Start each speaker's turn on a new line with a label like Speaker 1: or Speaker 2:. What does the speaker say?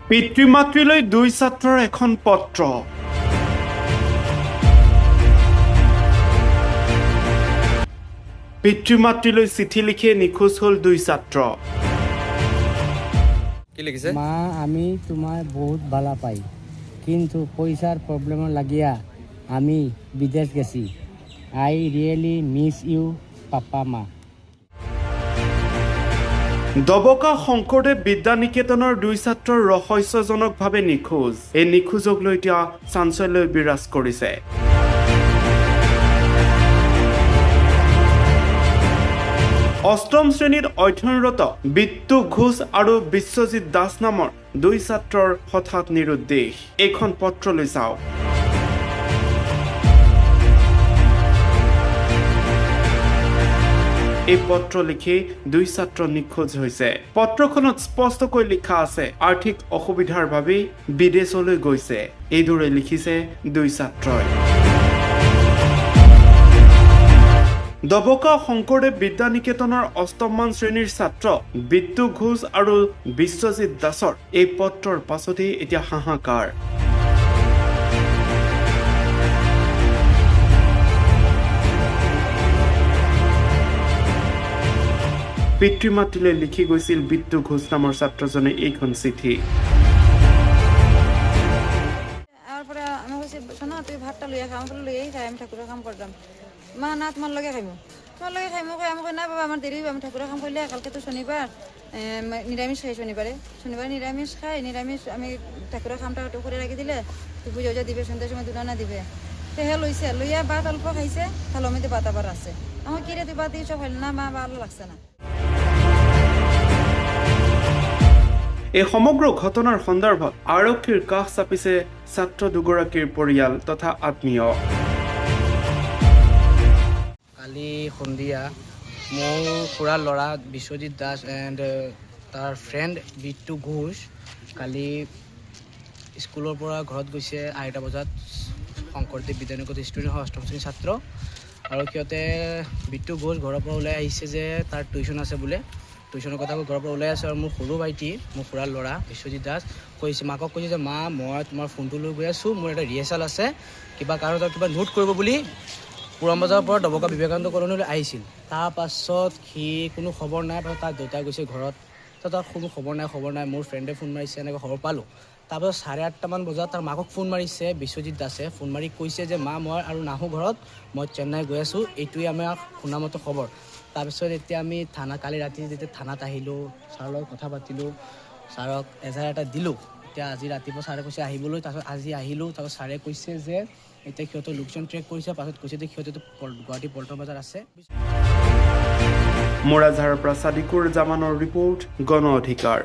Speaker 1: পিতৃ মাতৃলৈ দুই ছাত্ৰৰ এখন পত্ৰ। পিতৃ মাতৃলৈ চিঠি লিখি নিখোজ হ'ল দুই ছাত্ৰ।
Speaker 2: কি লিখিছে?
Speaker 3: মা আমি তোমায় বহুত ভালো পাই, কিন্তু পয়সার প্রবলেম লাগিয়া আমি বিদেশ গেছি। আই রিয়েলি মিস ইউ পাপা মা।
Speaker 1: দবকা শংকৰদেৱ বিদ্যা নিকেতনৰ দুই ছাত্ৰৰ ৰহস্যজনকভাৱে নিখোজ। এই নিখোজক লৈ এতিয়া চাঞ্চল্য বিৰাজ কৰিছে। অষ্টম শ্ৰেণীত অধ্যয়নৰত বিট্টু ঘোষ আৰু বিশ্বজিৎ দাস নামৰ দুই ছাত্ৰৰ হঠাৎ নিৰুদ্দেশ। এইখন পত্ৰলৈ চাওক। এই পত্ৰ লিখি দুই ছাত্ৰ নিখোজ হৈছে। পত্ৰখনত স্পষ্টকৈ লিখা আছে আৰ্থিক অসুবিধাৰ বাবে বিদেশলৈ গৈছে। এইদৰে লিখিছে দুই ছাত্ৰই। দবকা শংকৰদেৱ বিদ্যা নিকেতনৰ অষ্টমমান শ্ৰেণীৰ ছাত্ৰ বিট্টু ঘোষ আৰু বিশ্বজিৎ দাসৰ এই পত্ৰৰ পাছতেই এতিয়া হাহাকাৰ। পিতৃ মাতৃলৈ লিখি গৈছিল বিট্টু ঘোষ নামৰ ছাত্ৰজনে এইখন চিঠি।
Speaker 4: তুই ভাতটা লইয়া খাম বলে লইয়াই খাই আমি ঠাকুরের কাম করতাম। মা না তোমার লগে খাইমু, তোমার লগে খাইমু কই আমি কই না বাবা আমার দেরি হবে, আমি ঠাকুরের কাম করলে কালকে তো শনিবার, নিরামিষ খাই শনিবারে নিরামিষ খাই, নিরামিষ আমি ঠাকুরের কামটা করে রাখি দিলে তুই পুজো যা দিবে সন্ধ্যার সময় দুটা না দিবে। তো হে লইছে লইয়া ভাত অল্প খাইছে, তাহলে আমি ভাত আবার আছে আমার কিরে তুই ভাত দিয়েছ খাইল না মা ভালো লাগছে না।
Speaker 1: এই সমগ্ৰ ঘটনাৰ সন্দৰ্ভত আৰক্ষীৰ কাষ চাপিছে ছাত্ৰ দুগৰাকীৰ পৰিয়াল তথা আত্মীয়।
Speaker 3: কালি সন্ধিয়া মোৰ খুৰাৰ ল'ৰা বিশ্বজিৎ দাস এণ্ড তাৰ ফ্ৰেণ্ড বিট্টু ঘোষ কালি স্কুলৰ পৰা ঘৰত গৈছে 8টা বজাত। শংকৰদেৱ বিদ্যা নিকেতন ষ্টুডেণ্ট হয়, অষ্টম শ্ৰেণীৰ ছাত্ৰ। আৰু সিহঁতে বিট্টু ঘোষ ঘৰৰ পৰা ওলাই আহিছে যে তাৰ টিউশ্যন আছে বোলে। টিউশ্যনৰ কথা কৈ ঘৰৰ পৰা ওলাই আছে। আৰু মোৰ সৰু ভাইটি, মোৰ খুৰাৰ ল'ৰা বিশ্বজিৎ দাস কৈছে, মাকক কৈছে যে মা মই তোমাৰ ফোনটো লৈ গৈ আছোঁ, মোৰ এটা ৰিহাৰ্চেল আছে, কিবা কাৰণত কিবা নোট কৰিব বুলি পুৰণ বজাৰৰ পৰা দবকা বিবেকানন্দ কলনীলৈ আহিছিল। তাৰপাছত সি কোনো খবৰ নাই। পাছত তাৰ দেউতাই গৈছে ঘৰত, তাত কোনো খবৰ নাই। মোৰ ফ্ৰেণ্ডে ফোন মাৰিছে, এনেকৈ খবৰ পালোঁ। তাৰপাছত 8:30মান বজাত তাৰ মাকক ফোন মাৰিছে বিশ্বজিৎ দাসে। ফোন মাৰি কৈছে যে মা মই আৰু নাহোঁ ঘৰত, মই চেন্নাই গৈ আছোঁ, এইটোৱে আমাৰ শুনামতে খবৰ। তাৰপিছত এতিয়া আমি কালি ৰাতি যেতিয়া থানাত আহিলোঁ, ছাৰৰ লগত কথা পাতিলোঁ, ছাৰক এজাহাৰ এটা দিলোঁ। এতিয়া আজি ৰাতিপুৱা ছাৰে কৈছে আহিবলৈ। তাৰপিছত আজি আহিলোঁ। তাৰপিছত ছাৰে কৈছে যে এতিয়া সিহঁতৰ লোকেশ্যন ট্ৰেক কৰিছে। পাছত কৈছে যে সিহঁতেতো গুৱাহাটী পল্টন বজাৰ আছে।
Speaker 1: মোৰাঝাৰৰ পৰা ছাদিকুৰ জামানৰ ৰিপৰ্ট, গণ অধিকাৰ।